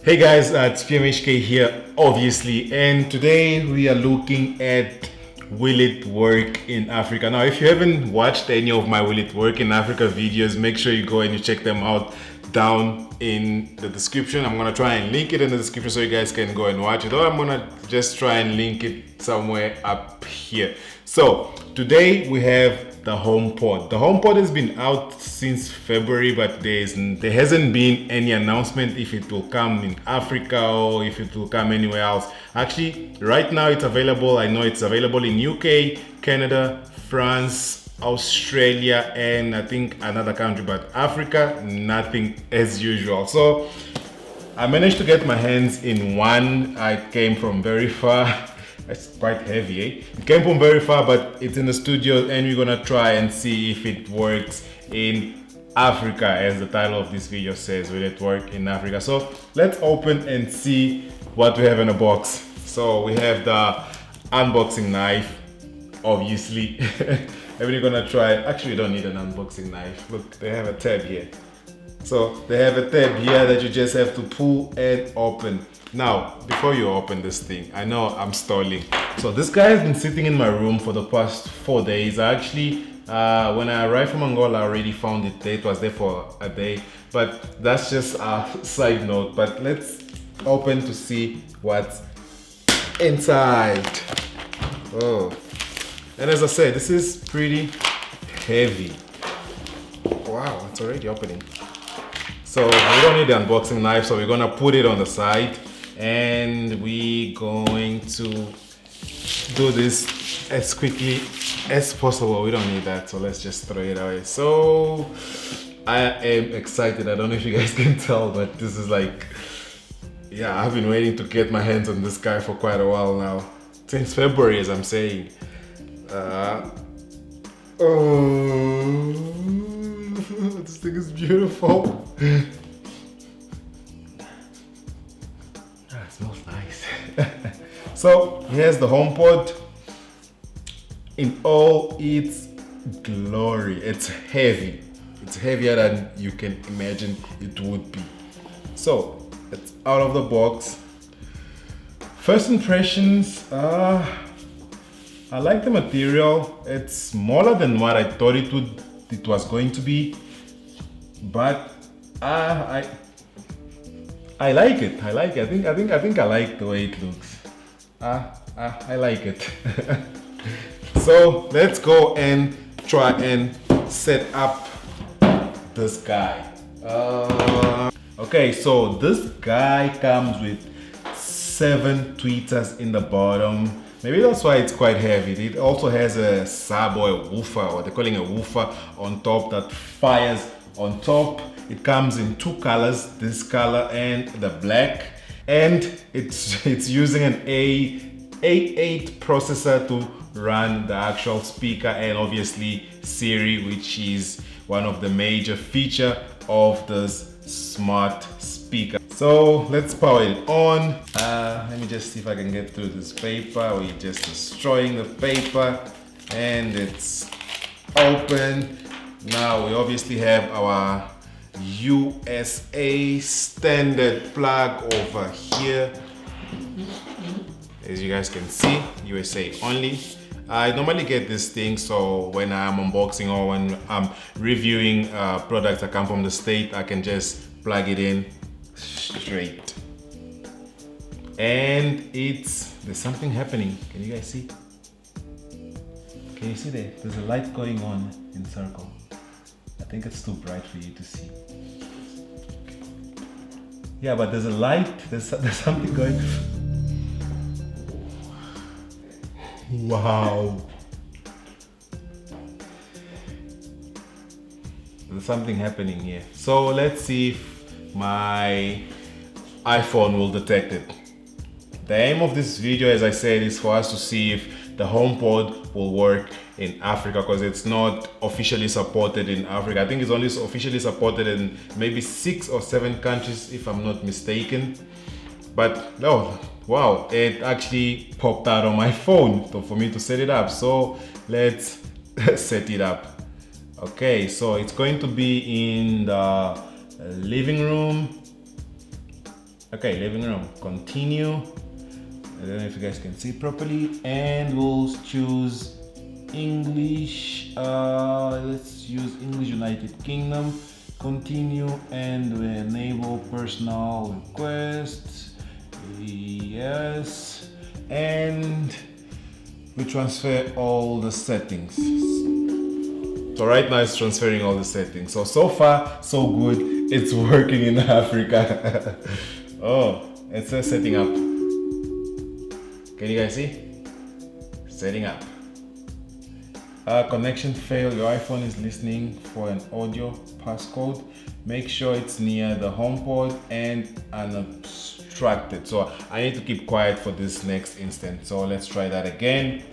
Hey guys, it's PMHK here, obviously, and today we are looking at Will It Work in Africa. Now, if you haven't watched any of my Will It Work in Africa videos, make sure you go and you check them out down in the description. I'm gonna try and link it in the description so you guys can go and watch it, or I'm gonna just try and link it somewhere up here. So today we have the Homepod. The Homepod has been out since February, but there hasn't been any announcement if it will come in Africa or if it will come anywhere else. Actually, right now it's available. I know it's available in UK, Canada, France, Australia, and I think another country, but Africa, nothing as usual. So I managed to get my hands in one. I came from very far. It's quite heavy, eh? It came from very far, but it's in the studio and we're gonna try and see if it works in Africa, as the title of this video says. Will it work in Africa? So let's open and see what we have in the box. So we have the unboxing knife, obviously. And we're gonna try. Actually, we don't need an unboxing knife. Look, they have a tab here. So they have a tab here that you just have to pull and open. Now, before you open this thing, I know I'm stalling. So this guy has been sitting in my room for the past 4 days. Actually, when I arrived from Angola, I already found it there. It was there for a day, but that's just a side note. But let's open to see what's inside. Oh, and as I said, this is pretty heavy. Wow, it's already opening. So we don't need the unboxing knife, so we're gonna put it on the side and we're going to do this as quickly as possible. We don't need that, so let's just throw it away. So I am excited. I don't know if you guys can tell, but this is like, yeah, I've been waiting to get my hands on this guy for quite a while now, since February, as I'm saying. Oh, this thing is beautiful. It smells nice. So here's the HomePod in all its glory. It's heavy. It's heavier than you can imagine it would be. So it's out of the box. First impressions, I like the material. It's smaller than what I thought it was going to be, but I like it. I like it. I think I like the way it looks. I like it. So let's go and try and set up this guy. Okay, so this guy comes with 7 tweeters in the bottom. Maybe that's why it's quite heavy. It also has a sub or a woofer, or they're calling a woofer, on top that fires on top. It comes in 2 colors, this color and the black, and it's using an A8 processor to run the actual speaker, and obviously Siri, which is one of the major feature of this smart speaker. So let's power it on. Let me just see if I can get through this paper. We're just destroying the paper, and it's open. Now we obviously have our USA standard plug over here. As you guys can see, USA only. I normally get this thing, so when I'm unboxing or when I'm reviewing products that come from the state, I can just plug it in straight. And there's something happening. Can you guys see? Can you see there? There's a light going on in circle. I think it's too bright for you to see. Yeah, but there's a light, there's something going. Wow. There's something happening here. So let's see if my iPhone will detect it. The aim of this video, as I said, is for us to see if the HomePod will work in Africa, because it's not officially supported in Africa. I think it's only officially supported in maybe 6 or 7 countries, if I'm not mistaken. But no, wow, it actually popped out on my phone for me to set it up. So let's set it up. Okay, so it's going to be in the living room. Okay, living room. Continue. I don't know if you guys can see properly, and we'll choose English. Let's use English United Kingdom. Continue, and we enable personal requests. Yes, and we transfer all the settings. So right now it's transferring all the settings. So far so good. It's working in Africa. Oh, it says setting up. Can you guys see? Setting up. Connection failed. Your iPhone is listening for an audio passcode. Make sure it's near the HomePod and unobstructed. So I need to keep quiet for this next instant. So let's try that again.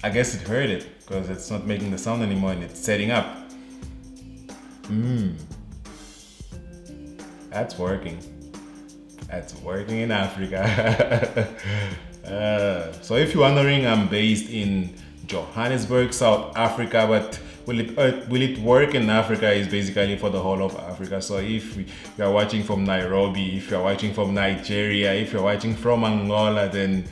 I guess it heard it because it's not making the sound anymore and it's setting up. That's working. That's working in Africa. So if you're wondering, I'm based in Johannesburg, South Africa, but will it work in Africa is basically for the whole of Africa. So if you are watching from Nairobi, if you're watching from Nigeria, if you're watching from Angola, then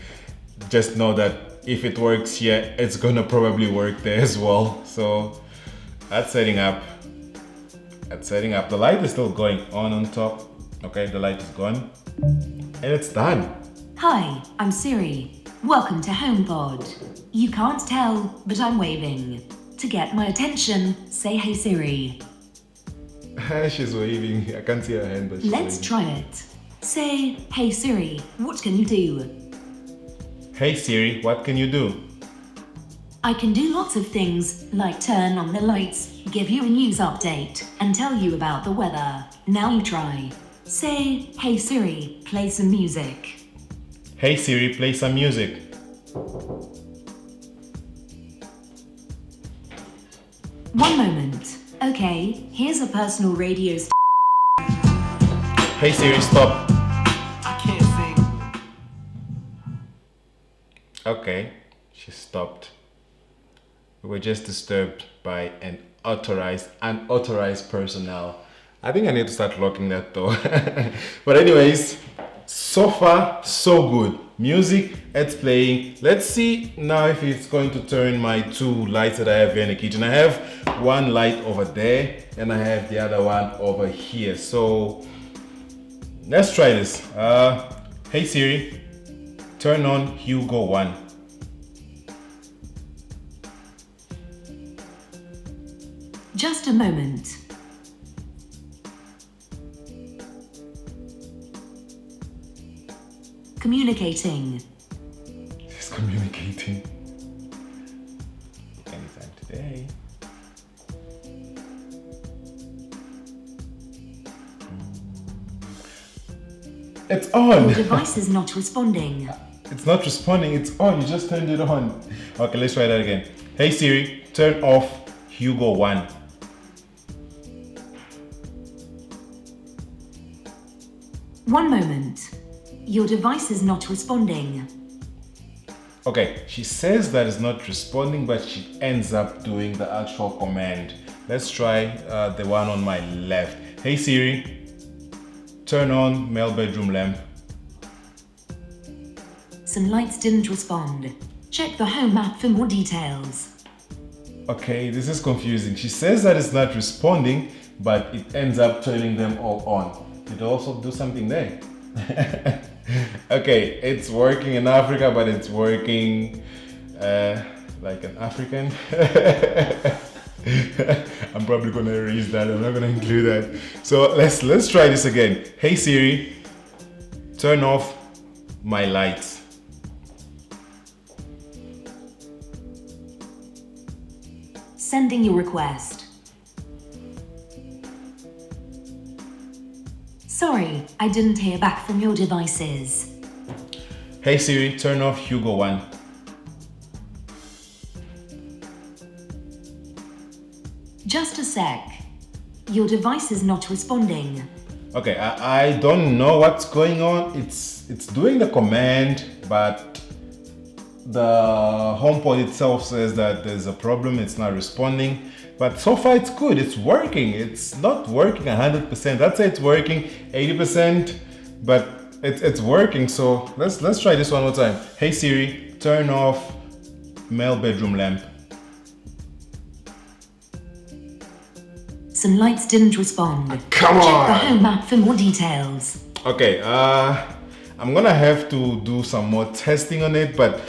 just know that if it works here, it's gonna probably work there as well. So that's setting up. That's setting up. The light is still going on top. Okay, the light is gone. And it's done. Hi, I'm Siri. Welcome to Homepod. You can't tell, but I'm waving. To get my attention, say hey Siri. She's waving. I can't see her hand, but she's Let's waving. try it. Say, hey Siri, what can you do? Hey Siri, what can you do? I can do lots of things, like turn on the lights, give you a news update, and tell you about the weather. Now you try. Say, hey Siri, play some music. Hey Siri, play some music. One moment. Okay, here's a personal radio Hey Siri, stop. I can't sing. Okay, she stopped. We were just disturbed by an unauthorized personnel. I think I need to start locking that door. But anyways, so far so good. Music, it's playing. Let's see now if it's going to turn my two lights that I have here in the kitchen. I have one light over there and I have the other one over here. So let's try this. Hey Siri, turn on Hugo 1. Just a moment. Communicating. She's communicating. Anytime today. It's on. Your device is not responding. It's not responding, it's on. You just turned it on. Okay, let's try that again. Hey Siri, turn off Hugo 1. One moment. Your device is not responding. Okay, she says that it's not responding, but she ends up doing the actual command. Let's try the one on my left. Hey Siri, turn on male bedroom lamp. Some lights didn't respond. Check the home app for more details. Okay, this is confusing. She says that it's not responding, but it ends up turning them all on. Did it also do something there? Okay, it's working in Africa, but it's working like an African. I'm probably gonna erase that. I'm not gonna include that. So let's try this again. Hey Siri, turn off my lights. Sending your request. Sorry, I didn't hear back from your devices. Hey Siri, turn off Hugo 1. Just a sec. Your device is not responding. Okay, I don't know what's going on. It's doing the command, but the HomePod itself says that there's a problem, it's not responding. But so far it's good, it's working. It's not working 100%. I'd say it's working 80%, but it's working. So let's try this one more time. Hey Siri, turn off male bedroom lamp. Some lights didn't respond. Come Check the on! home app for more details. Okay, I'm gonna have to do some more testing on it, but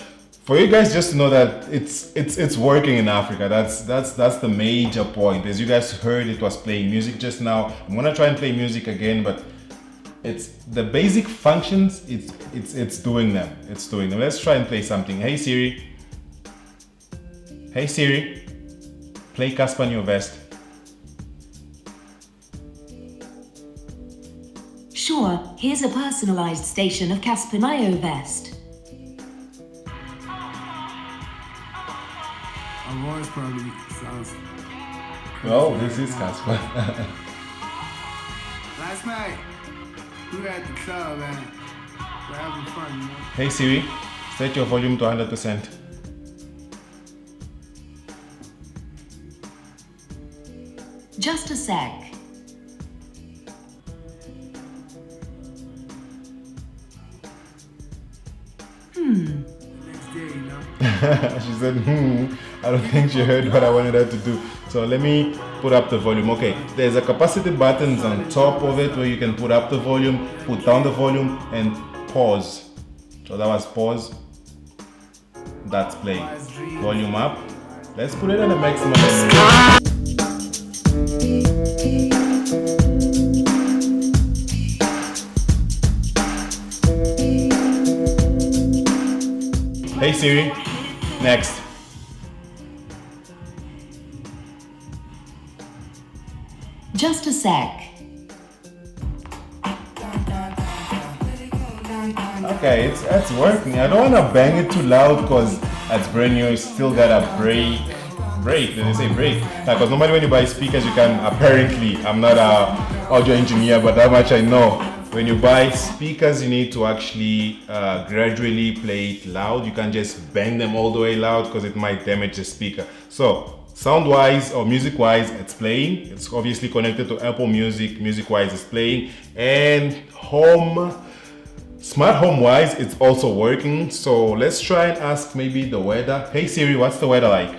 for you guys just to know that it's working in Africa. That's the major point. As you guys heard, it was playing music just now. I'm gonna try and play music again, but it's the basic functions. It's doing them. It's doing them. Let's try and play something. Hey Siri. Hey Siri. Play Casper New Vest. Sure, here's a personalized station of Casper Vest. Our voice probably sounds. Well, this is Casper. Last night, we were at the club and we're having fun, you know? Hey Siri, set your volume to 100%. Just a sec. Next day, you know? She said, I don't think she heard what I wanted her to do. So let me put up the volume. Okay, there's a capacity buttons on top of it where you can put up the volume, put down the volume, and pause. So that was pause. That's play. Volume up. Let's put it on the maximum. Hey Siri, next. Just a sec. Okay, it's working. I don't want to bang it too loud because it's brand new. It's still got a break. Did they say break? Because normally when you buy speakers, you can apparently. I'm not a audio engineer, but that much I know. When you buy speakers, you need to actually gradually play it loud. You can't just bang them all the way loud because it might damage the speaker. So sound-wise or music-wise, it's playing. It's obviously connected to Apple Music. Music-wise, it's playing. And smart home-wise, it's also working. So let's try and ask maybe the weather. Hey Siri, what's the weather like?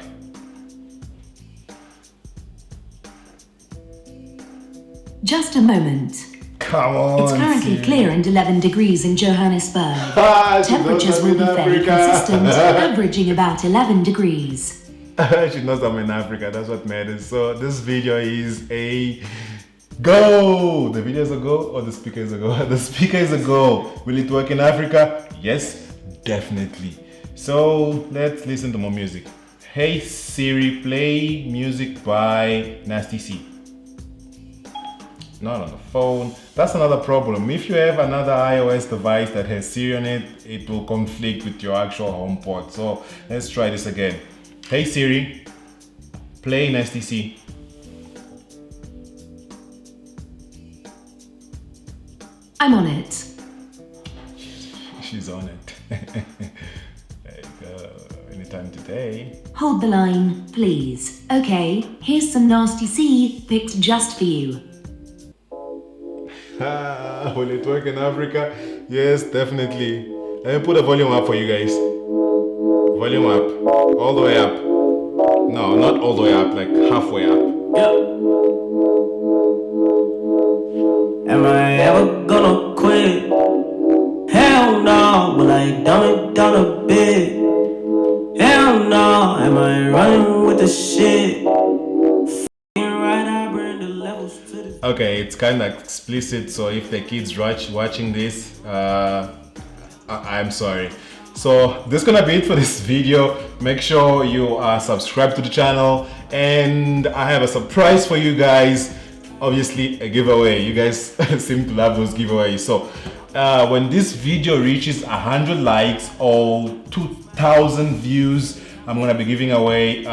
Just a moment. Come on. It's currently Siri. clear and 11 degrees in Johannesburg. She Temperatures knows will I'm be in fairly Africa. consistent, averaging about 11 degrees. She knows I'm in Africa, that's what matters. So this video is a go. The video is a go or the speaker is a go? The speaker is a go. Will it work in Africa? Yes, definitely. So let's listen to more music. Hey Siri, play music by Nasty C. Not on the phone. That's another problem. If you have another iOS device that has Siri on it, it will conflict with your actual HomePod. So let's try this again. Hey Siri, play Nasty C. I'm on it. She's on it. There you go. Anytime today. Hold the line, please. Okay, here's some Nasty C picked just for you. Will it work in Africa? Yes, definitely. Let me put the volume up for you guys. Volume up. All the way up. No, not all the way up, like halfway up. Am I ever gonna quit? Hell no. Will I dumb it down a bit? Hell no. Am I running with the shit? Okay, it's kind of explicit, so if the kids watching this, I'm sorry. So this is gonna be it for this video. Make sure you are subscribed to the channel, and I have a surprise for you guys. Obviously a giveaway. You guys seem to love those giveaways. So when this video reaches 100 likes or 2,000 views, I'm gonna be giving away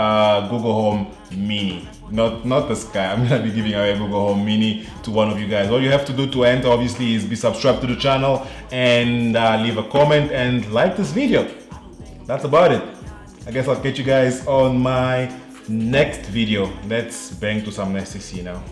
Google Home Mini. Not the Sky. I'm gonna be giving away Google Home Mini to one of you guys. All you have to do to enter obviously is be subscribed to the channel and leave a comment and like this video. that's about it. I guess I'll catch you guys on my next video. Let's bang to some ecstasy now.